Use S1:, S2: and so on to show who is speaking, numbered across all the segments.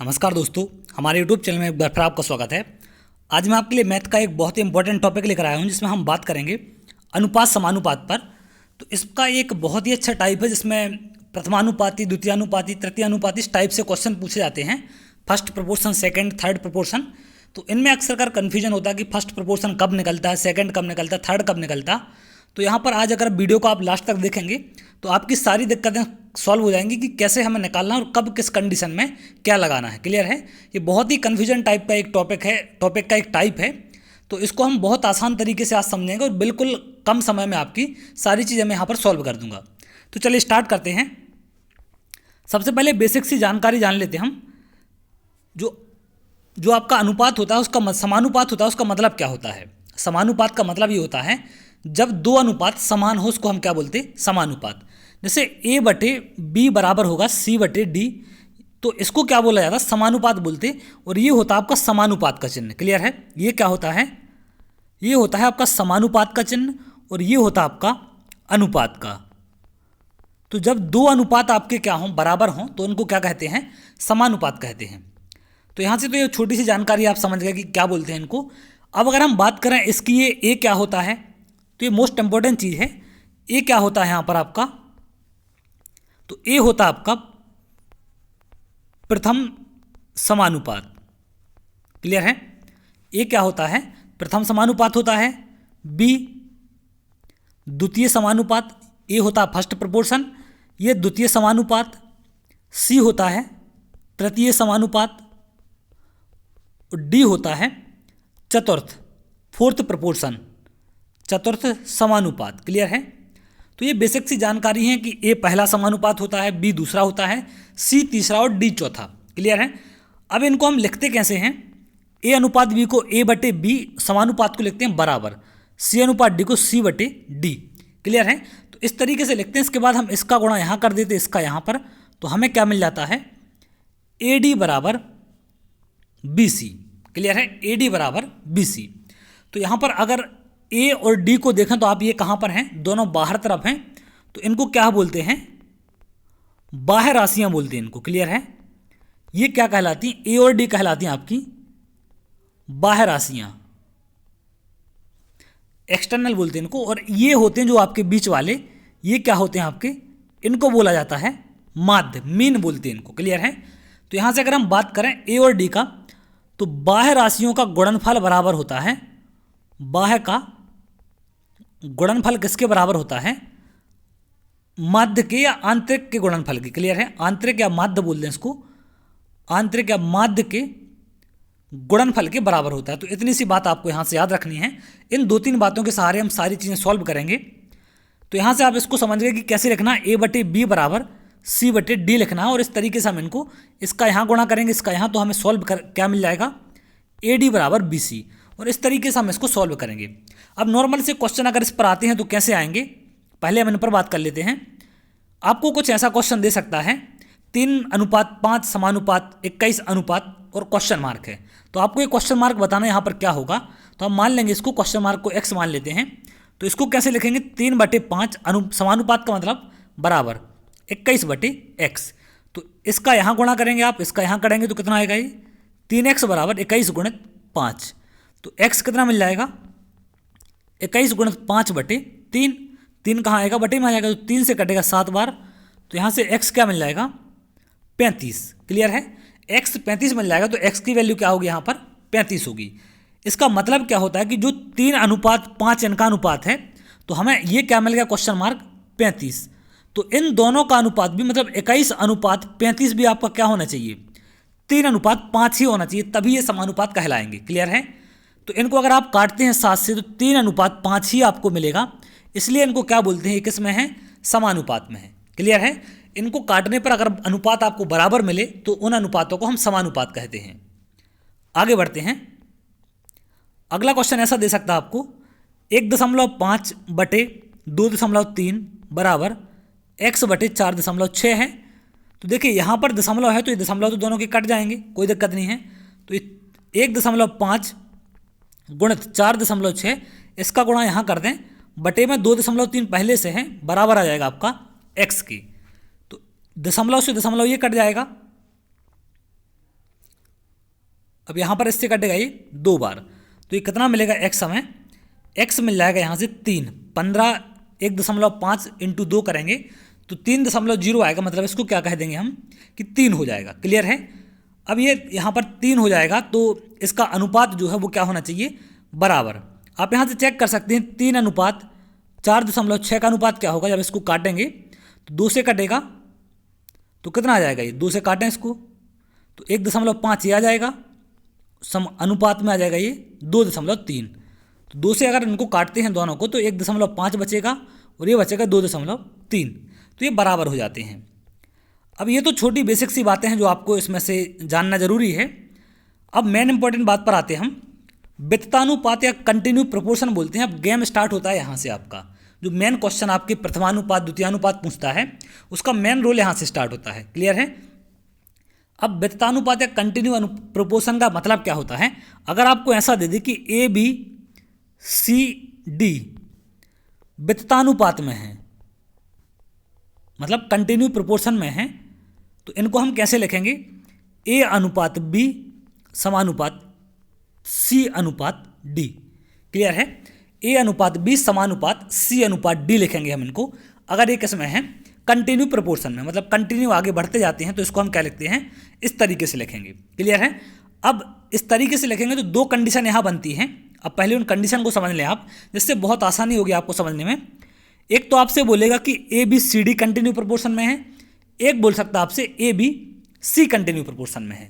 S1: नमस्कार दोस्तों, हमारे YouTube चैनल में एक बार फिर आपका स्वागत है। आज मैं आपके लिए मैथ का एक बहुत ही इंपॉर्टेंट टॉपिक लेकर आया हूं जिसमें हम बात करेंगे अनुपात समानुपात पर। तो इसका एक बहुत ही अच्छा टाइप है जिसमें प्रथमानुपाती, द्वितीयानुपाती, तृतीयानुपाती इस टाइप से क्वेश्चन पूछे जाते हैं। First proportion, second, third proportion. तो इनमें अक्सर कर कन्फ्यूजन होता है कि फर्स्ट प्रोपोर्शन कब निकलता है, सेकंड कब निकलता है, थर्ड कब निकलता। तो यहाँ पर आज अगर वीडियो को आप लास्ट तक देखेंगे तो आपकी सारी दिक्कतें सॉल्व हो जाएंगी कि कैसे हमें निकालना और कब किस कंडीशन में क्या लगाना है। क्लियर है? ये बहुत ही कन्फ्यूजन टाइप का एक टॉपिक है, टॉपिक का एक टाइप है। तो इसको हम बहुत आसान तरीके से आज समझेंगे और बिल्कुल कम समय में आपकी सारी चीज़ें मैं यहाँ पर सॉल्व कर दूंगा। तो चलिए स्टार्ट करते हैं। सबसे पहले बेसिक सी जानकारी जान लेते हैं हम। जो जो आपका अनुपात होता है उसका समानुपात होता है, उसका मतलब क्या होता है? समानुपात का मतलब ये होता है जब दो अनुपात समान हो उसको हम क्या बोलते हैं? समानुपात। जैसे ए बटे बी बराबर होगा सी बटे डी, तो इसको क्या बोला जाता है? समानुपात बोलते। और ये होता है आपका समानुपात का चिन्ह। क्लियर है? ये क्या होता है? ये होता है आपका समानुपात का चिन्ह और ये होता है आपका अनुपात का। तो जब दो अनुपात आपके क्या हों, बराबर हों, तो उनको क्या कहते हैं? समानुपात कहते हैं। तो यहाँ से तो ये छोटी सी जानकारी आप समझ गए कि क्या बोलते हैं इनको। अब अगर हम बात करें इसकी, ये ए क्या होता है, तो ये मोस्ट इंपॉर्टेंट चीज़ है। ए क्या होता है यहाँ पर आपका? तो ए होता है आपका प्रथम समानुपात। क्लियर है? ए क्या होता है? प्रथम समानुपात होता है। बी द्वितीय समानुपात। ए होता है फर्स्ट प्रोपोर्शन, ये द्वितीय समानुपात। सी होता है तृतीय समानुपात और डी होता है चतुर्थ, फोर्थ प्रोपोर्शन, चतुर्थ समानुपात। क्लियर है? तो ये बेसिक सी जानकारी है कि ए पहला समानुपात होता है, बी दूसरा होता है, सी तीसरा और डी चौथा। क्लियर है? अब इनको हम लिखते कैसे हैं? ए अनुपात बी को ए बटे बी समानुपात को लिखते हैं बराबर, सी अनुपात डी को सी बटे डी। क्लियर है? तो इस तरीके से लिखते हैं। इसके बाद हम इसका गुणा यहाँ कर देते, इसका यहाँ पर, तो हमें क्या मिल जाता है? ए डी बराबर बी सी। क्लियर है? ए डी बराबर बी सी। तो यहाँ पर अगर ए और डी को देखें तो आप ये कहाँ पर हैं? दोनों बाहर तरफ हैं। तो इनको क्या बोलते हैं? बाह्य राशियाँ बोलते हैं इनको। क्लियर है? ये क्या कहलाती हैं? ए और डी कहलाती हैं आपकी बाह्य राशियाँ, एक्सटर्नल बोलते हैं इनको। और ये होते हैं जो आपके बीच वाले, ये क्या होते हैं आपके? इनको बोला जाता है माध्य, मीन बोलते हैं इनको। क्लियर है? तो यहाँ से अगर हम बात करें ए और डी का, तो बाह्य राशियों का गुणनफल बराबर होता है, बाह्य का गुणनफल किसके बराबर होता है? माध्य के या आंतरिक के गुणनफल के। क्लियर है? आंतरिक या माध्य बोल दें इसको, आंतरिक या माध्य के गुणनफल के बराबर होता है। तो इतनी सी बात आपको यहाँ से याद रखनी है। इन दो तीन बातों के सहारे हम सारी चीज़ें सॉल्व करेंगे। तो यहाँ से आप इसको समझ गए कि कैसे लिखना, ए बटे बी बराबर सी बटे डी लिखना है। और इस तरीके से हम इनको, इसका यहाँ गुणा करेंगे, इसका यहाँ, तो हमें सॉल्व कर क्या मिल जाएगा? ए डी बराबर बी सी। और इस तरीके से हम इसको सॉल्व करेंगे। अब नॉर्मल से क्वेश्चन अगर इस पर आते हैं तो कैसे आएंगे, पहले हम इन पर बात कर लेते हैं। आपको कुछ ऐसा क्वेश्चन दे सकता है 3:5 समानुपात 21 अनुपात और क्वेश्चन मार्क है। तो आपको ये क्वेश्चन मार्क बताना यहाँ पर क्या होगा। तो हम मान लेंगे इसको, क्वेश्चन मार्क को एक्स मान लेते हैं। तो इसको कैसे लिखेंगे? 3/5 समानुपात का मतलब बराबर 21 बटे एक्स। तो इसका यहाँ गुणा करेंगे आप, इसका यहाँ करेंगे तो कितना आएगा? ये 3x बराबर 21 गुणित 5। तो x कितना मिल जाएगा? 21 गुणित 5 बटे 3। 3 कहाँ आएगा? बटे में आ जाएगा, तो 3 से कटेगा 7 बार। तो यहाँ से x क्या मिल जाएगा? 35। क्लियर है? x 35 मिल जाएगा। तो x की वैल्यू क्या होगी? यहाँ पर 35 होगी। इसका मतलब क्या होता है कि जो 3:5 इनका अनुपात है, तो हमें ये क्या मिल गया? Question mark 35। तो इन दोनों का अनुपात भी, मतलब 21:35 भी आपका क्या होना चाहिए? 3:5 ही होना चाहिए, तभी ये समानुपात कहलाएंगे। क्लियर है? तो इनको अगर आप काटते हैं 7 से तो 3:5 ही आपको मिलेगा। इसलिए इनको क्या बोलते हैं? ये किस में है? समानुपात में है। क्लियर है? इनको काटने पर अगर अनुपात आपको बराबर मिले तो उन अनुपातों को हम समानुपात कहते हैं। आगे बढ़ते हैं। अगला क्वेश्चन ऐसा दे सकता है आपको, 1.5 बटे 2.3 बराबर x बटे 4.6 है। तो देखिए यहाँ पर दशमलव है, तो ये दशमलव तो दोनों के कट जाएंगे, कोई दिक्कत नहीं है। तो 1.5 गुणित 4.6, इसका गुणा यहाँ कर दें, बटे में 2.3 पहले से है, बराबर आ जाएगा आपका x की। तो दशमलव से दशमलव ये कट जाएगा, अब यहाँ पर इससे कटेगा ये 2 बार, तो ये कितना मिलेगा x हमें, x मिल जाएगा यहाँ से 3, 15 1.5 इंटू 2 करेंगे तो 3.0 आएगा, मतलब इसको क्या कह देंगे हम कि 3 हो जाएगा। क्लियर है। अब ये यहाँ पर 3 हो जाएगा तो इसका अनुपात जो है वो क्या होना चाहिए, बराबर। आप यहाँ से चेक कर सकते हैं 3 अनुपात 4.6 का अनुपात क्या होगा, जब इसको काटेंगे तो 2 से कटेगा तो कितना आ जाएगा, ये 2 से काटें इसको तो 1.5 ये आ जाएगा, सम अनुपात में आ जाएगा ये 2.3। तो 2 से अगर इनको काटते हैं दोनों को तो 1.5 बचेगा और ये बचेगा 2.3, तो ये बराबर हो जाते हैं। अब ये तो छोटी बेसिक सी बातें हैं जो आपको इसमें से जानना जरूरी है। अब मेन इंपॉर्टेंट बात पर आते हैं हम, वित्तानुपात या कंटिन्यू प्रोपोर्शन बोलते हैं। अब गेम स्टार्ट होता है यहाँ से, आपका जो मेन क्वेश्चन आपके प्रथमानुपात द्वितीयानुपात पूछता है उसका मेन रोल यहाँ से स्टार्ट होता है। क्लियर है। अब वित्तानुपात या कंटिन्यू प्रोपोर्शन का मतलब क्या होता है, अगर आपको ऐसा दे दे कि ए बी सी डी वित्तानुपात में है, मतलब कंटिन्यू प्रोपोर्शन में है, तो इनको हम कैसे लिखेंगे, ए अनुपात बी समानुपात सी अनुपात डी। क्लियर है। ए अनुपात बी समानुपात सी अनुपात डी लिखेंगे हम इनको, अगर ये किस में है, कंटिन्यू प्रोपोर्शन में, मतलब कंटिन्यू आगे बढ़ते जाते हैं तो इसको हम क्या लिखते हैं, इस तरीके से लिखेंगे। क्लियर है। अब इस तरीके से लिखेंगे तो 2 कंडीशन यहाँ बनती हैं। अब पहले उन कंडीशन को समझ लें आप, जिससे बहुत आसानी होगी आपको समझने में। एक तो आपसे बोलेगा कि A B C D continue proportion में है, एक बोल सकता है आपसे A B C continue proportion में है।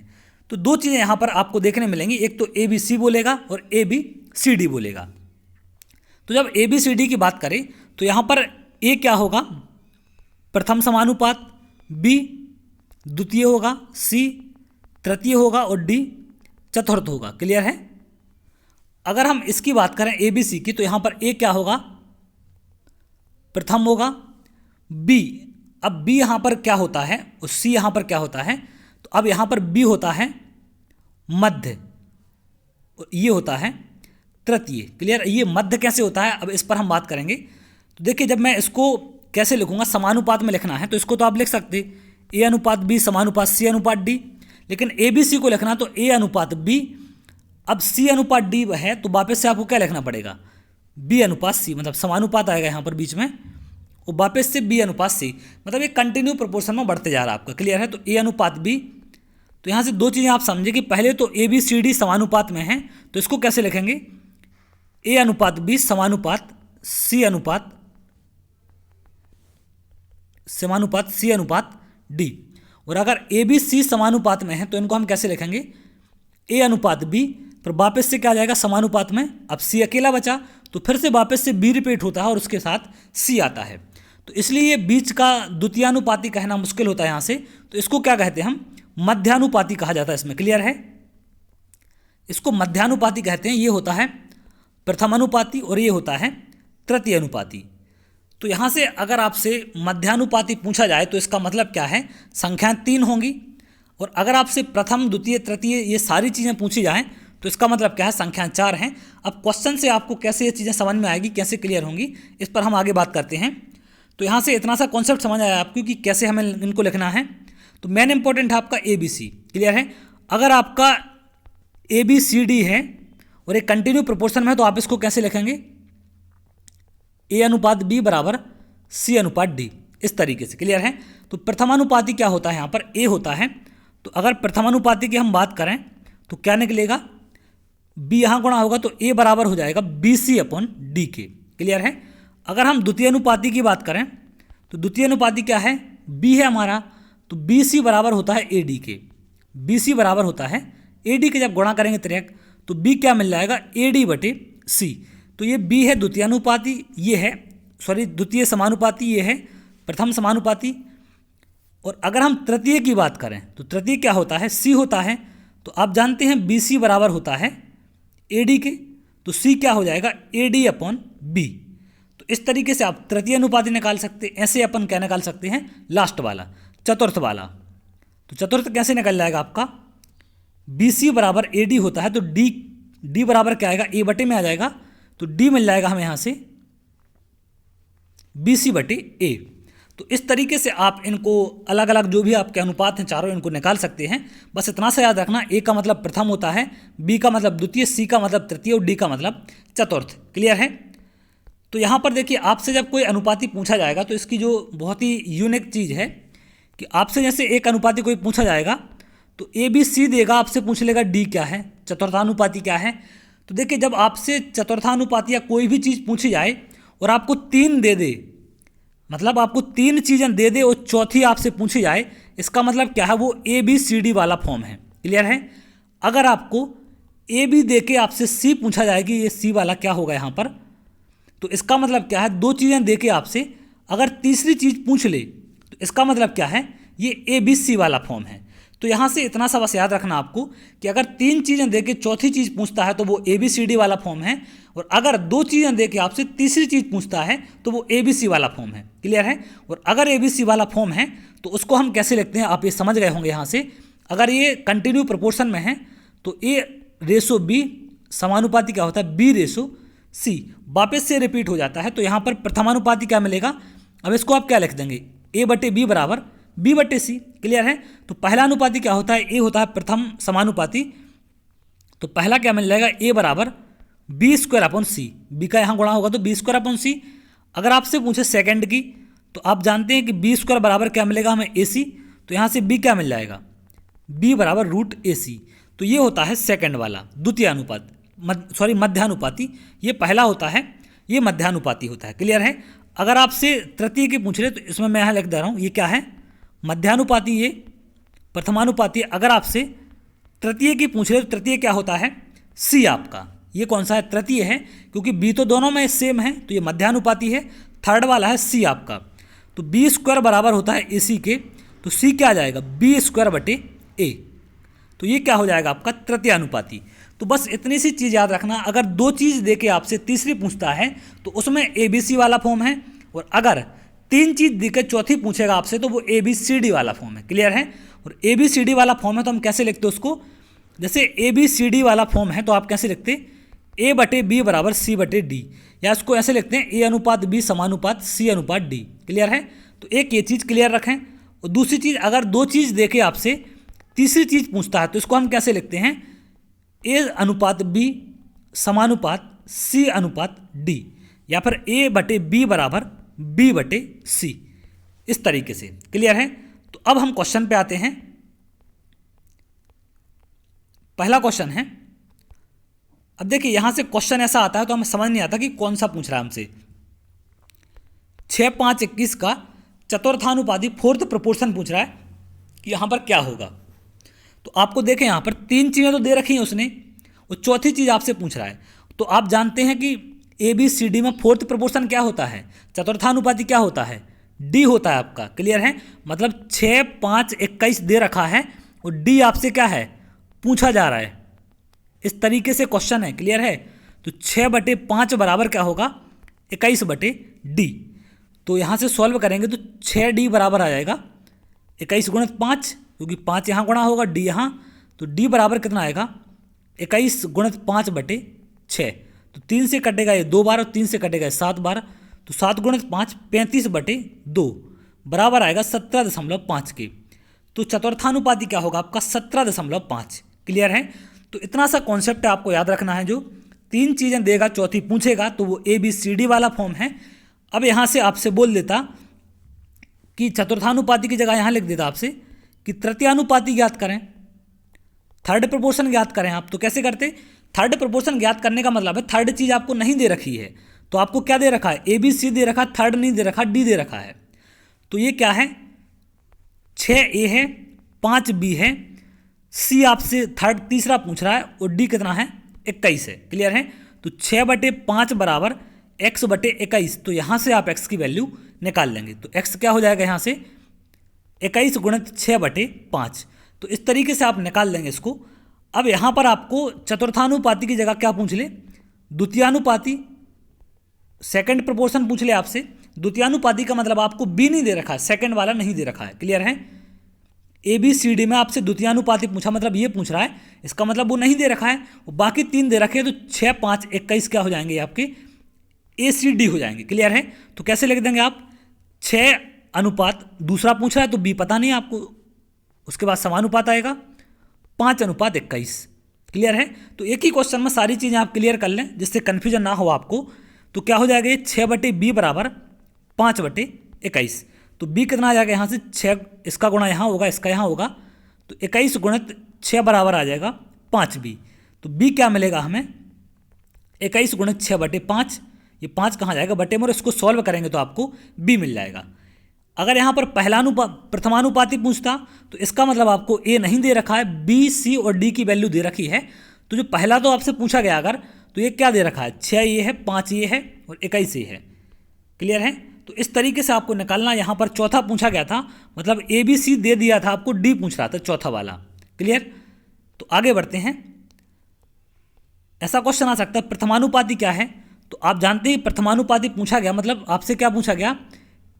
S1: तो 2 चीज़ें यहाँ पर आपको देखने मिलेंगी, एक तो ए बी सी बोलेगा और ए बी सी डी बोलेगा। तो जब ए बी सी डी की बात करें तो यहाँ पर ए क्या होगा, प्रथम समानुपात, बी द्वितीय होगा, सी तृतीय होगा और डी चतुर्थ होगा। क्लियर है। अगर हम इसकी बात करें ए बी सी की, तो यहाँ पर ए क्या होगा, प्रथम होगा, बी, अब बी यहाँ पर क्या होता है और सी यहाँ पर क्या होता है, तो अब यहाँ पर बी होता है मध्य और ये होता है तृतीय। क्लियर। ये मध्य कैसे होता है, अब इस पर हम बात करेंगे। तो देखिए जब मैं इसको कैसे लिखूंगा, समानुपात में लिखना है तो इसको तो आप लिख सकते ए अनुपात बी समानुपात सी अनुपात डी, लेकिन ए बी सी को लिखना तो ए अनुपात बी, अब सी अनुपात डी है तो वापस से आपको क्या लिखना पड़ेगा, बी अनुपात सी, मतलब समानुपात आएगा यहाँ पर बीच में और वापस से बी अनुपात सी, मतलब ये कंटिन्यू प्रोपोर्शन में बढ़ते जा रहा है आपका। क्लियर है। तो ए अनुपात बी, तो यहाँ से 2 चीज़ें आप समझे कि पहले तो ए बी सी डी समानुपात में है तो इसको कैसे लिखेंगे, ए अनुपात बी समानुपात सी अनुपात सी अनुपात डी। और अगर ए बी सी समानुपात में है तो इनको हम कैसे लिखेंगे, ए अनुपात बी, फिर वापस से क्या आ जाएगा समानुपात में, अब सी अकेला बचा तो फिर से वापस से बी रिपीट होता है और उसके साथ सी आता है। तो इसलिए ये बीच का द्वितीयानुपाती कहना मुश्किल होता है यहाँ से, तो इसको क्या कहते हैं हम, मध्यानुपाती कहा जाता है इसमें। क्लियर है। इसको मध्यानुपाती कहते हैं। ये होता है प्रथमानुपाती और ये होता है तृतीय अनुपाती। तो यहाँ से अगर आपसे मध्यानुपाती पूछा जाए तो इसका मतलब क्या है, संख्याएं 3 होंगी, और अगर आपसे प्रथम द्वितीय तृतीय ये सारी चीज़ें पूछी जाएँ तो इसका मतलब क्या है, संख्याएं 4 हैं। अब क्वेश्चन से आपको कैसे ये चीज़ें समझ में आएगी, कैसे क्लियर होंगी, इस पर हम आगे बात करते हैं। तो यहाँ से इतना सा कॉन्सेप्ट समझ आया आपको कि कैसे हमें इनको लिखना है। तो मेन इंपॉर्टेंट है आपका ए बी सी। क्लियर है। अगर आपका ए बी सी डी है और एक कंटिन्यू प्रोपोर्शन में है तो आप इसको कैसे लिखेंगे, ए अनुपात बी बराबर सी अनुपात डी, इस तरीके से। क्लियर है। तो प्रथमानुपाती क्या होता है, यहाँ पर ए होता है, तो अगर प्रथमानुपाती की हम बात करें तो क्या निकलेगा, बी यहाँ गुणा होगा तो ए बराबर हो जाएगा बी सी अपॉन डी के। क्लियर है। अगर हम द्वितीय अनुपाती की बात करें तो द्वितीय अनुपाती क्या है, बी है हमारा, तो बी सी बराबर होता है ए डी के, बी सी बराबर होता है ए डी के। जब गुणा करेंगे तिरक तो बी क्या मिल जाएगा, ए डी बटे सी। तो ये बी है द्वितीय अनुपाती, ये है द्वितीय समानुपाती, ये है प्रथम समानुपाती। और अगर हम तृतीय की बात करें तो तृतीय क्या होता है, सी होता है। तो आप जानते हैं बी सी बराबर होता है ए डी के, तो सी क्या हो जाएगा, ए डी अपॉन बी। तो इस तरीके से आप तृतीय अनुपाती निकाल सकते हैं। ऐसे अपन क्या निकाल सकते हैं, लास्ट वाला चतुर्थ वाला। तो चतुर्थ कैसे निकल जाएगा आपका, बी सी बराबर ए डी होता है, तो डी बराबर क्या आएगा, ए बटे में आ जाएगा, तो डी मिल जाएगा हमें यहाँ से बी सी बटे ए। तो इस तरीके से आप इनको अलग अलग जो भी आपके अनुपात हैं चारों, इनको निकाल सकते हैं। बस इतना सा याद रखना, ए का मतलब प्रथम होता है, बी का मतलब द्वितीय, सी का मतलब तृतीय और डी का मतलब चतुर्थ। क्लियर है? तो यहाँ पर देखिए, आपसे जब कोई अनुपाती पूछा जाएगा तो इसकी जो बहुत ही यूनिक चीज़ है कि आपसे जैसे एक अनुपाती कोई पूछा जाएगा तो ए बी सी देगा, आपसे पूछ लेगा डी क्या है, चतुर्थानुपाती क्या है। तो देखिए, जब आपसे चतुर्थानुपाती या कोई भी चीज़ पूछी जाए और आपको 3 दे दे, मतलब आपको 3 चीज़ें दे दे और चौथी आपसे पूछी जाए, इसका मतलब क्या है, वो ए बी सी डी वाला फॉर्म है। क्लियर है? अगर आपको ए बी दे के आपसे सी पूछा जाए कि ये सी वाला क्या होगा यहाँ पर, तो इसका मतलब क्या है, 2 चीज़ें दे के आपसे अगर तीसरी चीज़ पूछ ले तो इसका मतलब क्या है, ये ए बी सी वाला फॉर्म है। तो यहाँ से इतना सा बस याद रखना आपको कि अगर 3 चीज़ें दे के चौथी चीज़ पूछता है तो वो ए बी सी डी वाला फॉर्म है, और अगर 2 चीज़ें दे के आपसे तीसरी चीज़ पूछता है तो वो ए बी सी वाला फॉर्म है। क्लियर है? और अगर ए बी सी वाला फॉर्म है तो उसको हम कैसे लिखते हैं, आप ये समझ गए होंगे यहाँ से। अगर ये कंटिन्यू प्रोपोर्शन में है तो ए रेसो बी समानुपाती क्या होता है, बी रेसो सी। वापस से रिपीट हो जाता है, तो यहाँ पर प्रथमानुपाती क्या मिलेगा, अब इसको आप क्या लिख देंगे, ए बटे बी बराबर बी बटे सी। क्लियर है? तो पहला अनुपाती क्या होता है, ए होता है प्रथम समानुपाती, तो पहला क्या मिल जाएगा, ए बराबर बी स्क्वायर अपॉन सी, बी का यहाँ गुणा होगा तो बी स्क्वायर अपॉन सी। अगर आपसे पूछे सेकंड की, तो आप जानते हैं कि बी स्क्वायर बराबर क्या मिलेगा हमें, ए सी, तो यहाँ से बी क्या मिल जाएगा, बी बराबर रूट ए सी। तो ये होता है सेकंड वाला, द्वितीय अनुपात, मध्यानुपाती। ये पहला होता है, ये मध्यानुपाती होता है। क्लियर है? अगर आपसे तृतीय की पूछ रहे तो इसमें मैं यहाँ लिख दे रहा हूँ, ये क्या है, मध्यानुपाती, ये प्रथमानुपाती। अगर आपसे तृतीय की पूछ रहे तो तृतीय क्या होता है, सी आपका, ये कौन सा है, तृतीय है, क्योंकि बी तो दोनों में सेम है, तो ये मध्यानुपाती है। थर्ड वाला है सी आपका, तो बी स्क्वायर बराबर होता है ए सी के, तो सी क्या आ जाएगा, बी स्क्वायर बटे ए, तो ये क्या हो जाएगा आपका तृतीय अनुपाती। तो बस इतनी सी चीज़ याद रखना, अगर 2 चीज़ दे के आपसे तीसरी पूछता है तो उसमें ए बी सी वाला फॉर्म है, और अगर 3 चीज़ दे के चौथी पूछेगा आपसे तो वो ए बी सी डी वाला फॉर्म है। क्लियर है? और ए बी सी डी वाला फॉर्म है तो हम कैसे लिखते उसको, जैसे ए बी सी डी वाला फॉर्म है तो आप कैसे लिखते, ए बटे बी बराबर सी बटे डी, या इसको ऐसे लिखते हैं, ए अनुपात बी समानुपात सी अनुपात डी। क्लियर है? तो एक ये चीज़ क्लियर रखें। और दूसरी चीज़, अगर 2 चीज़ दे के आपसे तीसरी चीज़ पूछता है तो इसको हम कैसे लिखते हैं, ए अनुपात बी समानुपात सी अनुपात डी, या फिर ए बटे बी बराबर बी बटे सी, इस तरीके से। क्लियर है? तो अब हम क्वेश्चन पे आते हैं। पहला क्वेश्चन है, अब देखिए यहां से क्वेश्चन ऐसा आता है तो हमें समझ नहीं आता कि कौन सा पूछ रहा है हमसे। 6, 5, 21 का चतुर्थानुपाती फोर्थ प्रोपोर्शन पूछ रहा है कि यहां पर क्या होगा। तो आपको देखें, यहां पर 3 चीज़ें तो दे रखी हैं उसने, और चौथी चीज़ आपसे पूछ रहा है। तो आप जानते हैं कि ए बी सी डी में फोर्थ प्रोपोर्शन क्या होता है, चतुर्थानुपाती क्या होता है, डी होता है आपका। क्लियर है? मतलब 6, 5, 21 दे रखा है और डी आपसे क्या है, पूछा जा रहा है। इस तरीके से क्वेश्चन है। क्लियर है? तो 6 बटे 5 बराबर क्या होगा, 21 बटे डी। तो यहाँ से सॉल्व करेंगे तो 6D बराबर आ जाएगा 21 गुणित 5, क्योंकि 5 यहाँ गुणा होगा, डी यहाँ, तो डी बराबर कितना आएगा, 21 गुणित 5 बटे 6। तो 3 से कटेगा ये 2 बार और 3 से कटेगा 7 बार, तो 7 गुणित 5 35 बटे 2 बराबर आएगा 17.5 के। तो चतुर्थानुपाती क्या होगा आपका, 17.5। क्लियर है? तो इतना सा कॉन्सेप्ट आपको याद रखना है, जो 3 चीज़ें देगा चौथी पूछेगा तो वो ए बी सी डी वाला फॉर्म है। अब यहाँ से आपसे बोल देता कि चतुर्थानुपाती की जगह यहाँ लिख देता आपसे कि तृतीयानुपाती ज्ञात करें, थर्ड प्रोपोर्शन ज्ञात करें। आप तो कैसे करते, थर्ड प्रोपोर्शन ज्ञात करने का मतलब है थर्ड चीज़ आपको नहीं दे रखी है, तो आपको क्या दे रखा है, ए बी सी दे रखा, थर्ड नहीं दे रखा, डी दे रखा है। तो ये क्या है, 6A है, 5B है, सी आपसे थर्ड तीसरा पूछ रहा है, और डी कितना है, 21 है। क्लियर है? तो 6 बटे 5 बराबर x बटे 21, तो यहाँ से आप x की वैल्यू निकाल लेंगे। तो x क्या हो जाएगा यहाँ से, 21 गुणित 6 बटे 5। तो इस तरीके से आप निकाल लेंगे इसको। अब यहाँ पर आपको चतुर्थानुपाती की जगह क्या पूछ ले, द्वितीयानुपाती, सेकंड प्रोपोर्शन पूछ ले आपसे। द्वितीयानुपाती का मतलब आपको बी नहीं दे रखा है, सेकंड वाला नहीं दे रखा है। क्लियर है? ए बी सी डी में आपसे द्वितीयानुपाती पूछा, मतलब ये पूछ रहा है, इसका मतलब वो नहीं दे रखा है, और बाकी 3 दे रखे हैं। तो 6, 5, 21 क्या हो जाएंगे आपके, ए सी डी हो जाएंगे। क्लियर है? तो कैसे लिख देंगे आप, 6 अनुपात दूसरा पूछ रहा है तो बी पता नहीं आपको, उसके बाद समानुपात आएगा 5:21। क्लियर है। तो एक ही क्वेश्चन में सारी चीज़ें आप क्लियर कर लें जिससे कन्फ्यूजन ना हो आपको। तो क्या हो जाएगा ये 6/b बराबर 5/21। तो b कितना आ जाएगा यहाँ से 6, इसका गुणा यहाँ होगा, इसका यहाँ होगा, तो 21 गुणित 6 बराबर आ जाएगा 5b। तो b क्या मिलेगा हमें 21 गुणित 6/5, ये 5 कहाँ जाएगा बटे में, और इसको सॉल्व करेंगे तो आपको b मिल जाएगा। अगर यहाँ पर प्रथमानुपाती पूछता तो इसका मतलब आपको a नहीं दे रखा है, b, c और d की वैल्यू दे रखी है। तो जो पहला तो आपसे पूछा गया अगर, तो ये क्या दे रखा है 6 ये है, 5 ये है और 21 ये है। क्लियर है। तो इस तरीके से आपको निकालना। यहाँ पर चौथा पूछा गया था, मतलब a b c दे दिया था आपको, d पूछ रहा था चौथा वाला। क्लियर। तो आगे बढ़ते हैं। ऐसा क्वेश्चन आ सकता है प्रथमानुपाती क्या है, तो आप जानते हैं प्रथमानुपाती पूछा गया मतलब आपसे क्या पूछा गया,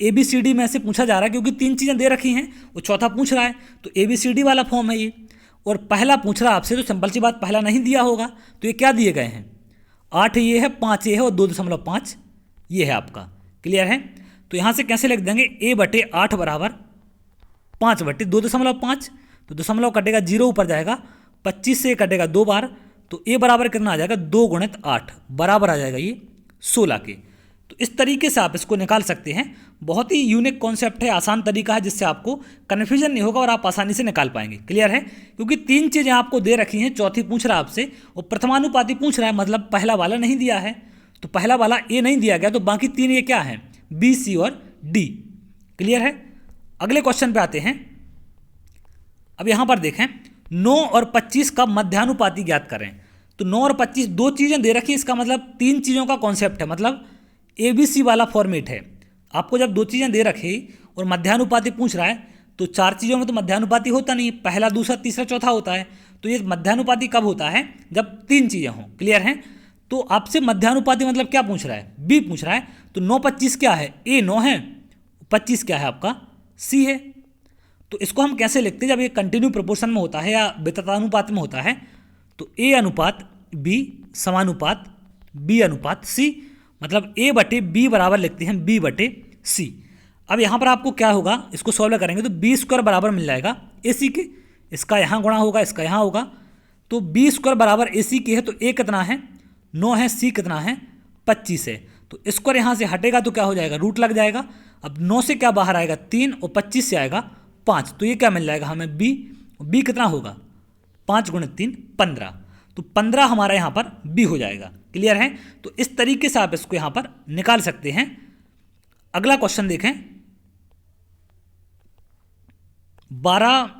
S1: ए बी सी डी में से पूछा जा रहा है क्योंकि 3 चीज़ें दे रखी हैं, वो चौथा पूछ रहा है, तो ए बी सी डी वाला फॉर्म है ये। और पहला पूछ रहा है आपसे, तो सिंपल सी बात पहला नहीं दिया होगा, तो ये क्या दिए गए हैं 8 ये है, 5 ये है और 2.5 ये है आपका। क्लियर है। तो यहाँ से कैसे लिख देंगे a/8 बराबर 5/2.5, तो दशमलव कटेगा 0 ऊपर जाएगा, 25 से कटेगा 2 बार, तो a बराबर कितना आ जाएगा 2 गुणित 8 बराबर आ जाएगा ये 16 के। तो इस तरीके से आप इसको निकाल सकते हैं। बहुत ही यूनिक कॉन्सेप्ट है, आसान तरीका है जिससे आपको कन्फ्यूजन नहीं होगा और आप आसानी से निकाल पाएंगे। क्लियर है। क्योंकि 3 चीज़ें आपको दे रखी हैं, चौथी पूछ रहा है आपसे और प्रथमानुपाती पूछ रहा है, मतलब पहला वाला नहीं दिया है, तो पहला वाला ए नहीं दिया गया, तो बाकी 3 ये क्या है बी, सी और डी। क्लियर है। अगले क्वेश्चन पे आते हैं। अब यहाँ पर देखें 9 और 25 का मध्यानुपाती ज्ञात करें। तो 9 और 25 दो चीज़ें दे रखी हैं, इसका मतलब 3 चीज़ों का कॉन्सेप्ट है, मतलब ABC वाला फॉर्मेट है। आपको जब 2 चीज़ें दे रखी और मध्यानुपाती पूछ रहा है, तो 4 चीज़ों में तो मध्यानुपाती होता नहीं है, पहला दूसरा तीसरा चौथा होता है। तो ये मध्यानुपाती कब होता है जब 3 चीज़ें हों। क्लियर है। तो आपसे मध्यानुपाती मतलब क्या पूछ रहा है B पूछ रहा है, तो 9-25 क्या है A 9 है, 25 क्या है आपका C है। तो इसको हम कैसे लिखते हैं जब ये कंटिन्यू प्रोपोर्शन में होता है या विततानुपात में होता है, तो A अनुपात B समानुपात B अनुपात C, मतलब A/B बराबर लिखते हैं B/C। अब यहाँ पर आपको क्या होगा, इसको सॉल्व करेंगे तो B² बराबर मिल जाएगा AC के, इसका यहाँ गुणा होगा, इसका यहाँ होगा, तो B² बराबर AC के है, तो A कितना है 9 है, C कितना है 25 है, तो स्क्वायर यहाँ से हटेगा तो क्या हो जाएगा रूट लग जाएगा। अब 9 से क्या बाहर आएगा 3 और 25 से आएगा 5, तो ये क्या मिल जाएगा हमें B कितना होगा 5 × 3 15, तो 15 हमारा यहाँ पर B हो जाएगा। क्लियर है। तो इस तरीके से आप इसको यहाँ पर निकाल सकते हैं। अगला क्वेश्चन देखें 12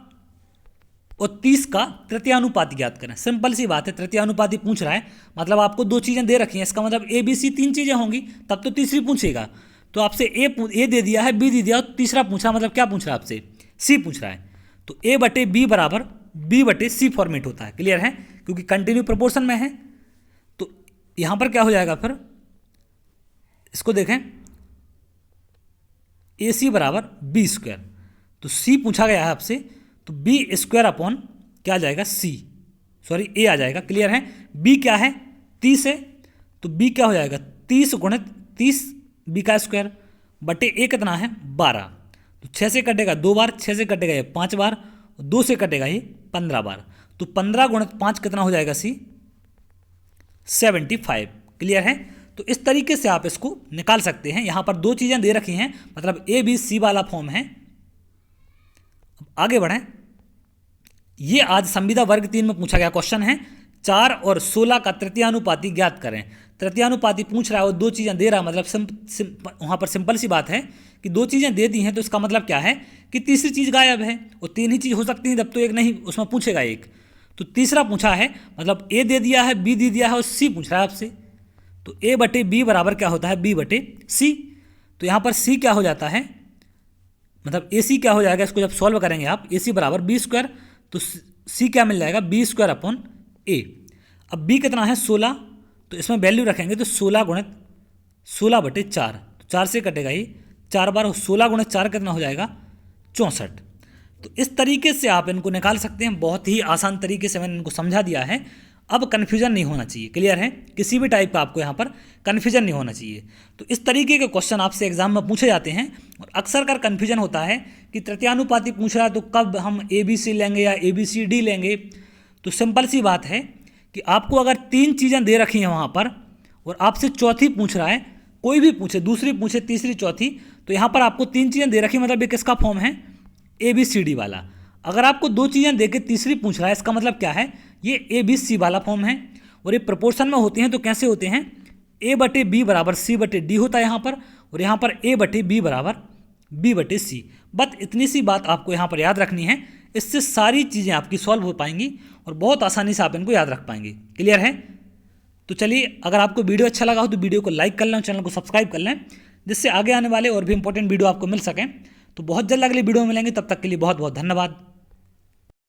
S1: और 30 का तृतीयानुपाती ज्ञात करें। सिंपल सी बात है, तृतीयानुपाती पूछ रहा है, मतलब आपको 2 चीज़ें दे रखी हैं, इसका मतलब A B C 3 चीज़ें होंगी, तब तो तीसरी पूछेगा। तो आपसे A दे दिया है, B दे दिया और तीसरा पूछा, मतलब क्या पूछ रहा है आपसे C पूछ रहा है, तो A/B बराबर B/C फॉर्मेट होता है। क्लियर है। क्योंकि कंटिन्यू प्रोपोर्शन में है, तो यहाँ पर क्या हो जाएगा फिर, इसको देखें AC बराबर B², तो C पूछा गया है आपसे, तो B² अपॉन क्या आ जाएगा A आ जाएगा। क्लियर है। B क्या है 30 है, तो B क्या हो जाएगा 30 × 30 B का स्क्वायर बटे A कितना है 12, तो 6 से कटेगा 2 बार, 6 से कटेगा ये 5 बार, 2 से कटेगा ये 15 बार, तो 15 × 5 कितना हो जाएगा 75। क्लियर है। तो इस तरीके से आप इसको निकाल सकते हैं। यहाँ पर 2 चीज़ें दे रखी हैं, मतलब ABC वाला फॉर्म है। अब आगे बढ़ें। ये आज संविदा वर्ग 3 में पूछा गया क्वेश्चन है, 4 और 16 का तृतीयानुपाती ज्ञात करें। तृतीयानुपाती पूछ रहा है और 2 चीज़ें दे रहा है, मतलब वहाँ पर सिंपल सी बात है कि 2 चीज़ें दे दी हैं, तो इसका मतलब क्या है कि तीसरी चीज़ गायब है, और 3 ही चीज़ हो सकती हैं, जब तो एक नहीं, उसमें पूछेगा एक। तो तीसरा पूछा है, मतलब A दे दिया है, B दे दिया है और C पूछ रहा है आपसे, तो A/B बराबर क्या होता है B/C। तो यहाँ पर C क्या हो जाता है, मतलब AC क्या हो जाएगा, इसको जब सॉल्व करेंगे आप AC बराबर B², तो C क्या मिल जाएगा B² अपॉन A। अब B कितना है 16, तो इसमें वैल्यू रखेंगे तो 16 × 16/4, तो 4 से कटेगा ये 4 बार, 16 × 4 कितना हो जाएगा 64। तो इस तरीके से आप इनको निकाल सकते हैं, बहुत ही आसान तरीके से मैंने इनको समझा दिया है। अब कन्फ्यूजन नहीं होना चाहिए, क्लियर है, किसी भी टाइप का आपको यहाँ पर कन्फ्यूजन नहीं होना चाहिए। तो इस तरीके के क्वेश्चन आपसे एग्जाम में पूछे जाते हैं। और अक्सर कर कन्फ्यूजन होता है कि तृतीयानुपाती पूछ रहा है तो कब हम ABC लेंगे या ABCD लेंगे। तो सिंपल सी बात है कि आपको अगर 3 चीज़ें दे रखी हैं वहाँ पर और आपसे चौथी पूछ रहा है, कोई भी पूछे, दूसरी पूछे, तीसरी, चौथी, तो यहाँ पर आपको 3 चीज़ें दे रखी, मतलब ये किसका फॉर्म है, ABCD वाला। अगर आपको 2 चीज़ें दे के तीसरी पूछ रहा है, इसका मतलब क्या है, ये ABC वाला फॉर्म है। और ये प्रपोर्शन में होते हैं तो कैसे होते हैं, A/B बराबर C/D होता है यहाँ पर, और यहाँ पर A/B बराबर B/C। बस इतनी सी बात आपको यहाँ पर याद रखनी है, इससे सारी चीज़ें आपकी सॉल्व हो पाएंगी और बहुत आसानी से आप इनको याद रख पाएंगे, क्लियर है। तो चलिए, अगर आपको वीडियो अच्छा लगा हो तो वीडियो को लाइक कर लें, चैनल को सब्सक्राइब कर लें, जिससे आगे आने वाले और भी इंपॉर्टेंट वीडियो आपको मिल सकें। तो बहुत जल्द अगली वीडियो में मिलेंगे, तब तक के लिए बहुत बहुत धन्यवाद।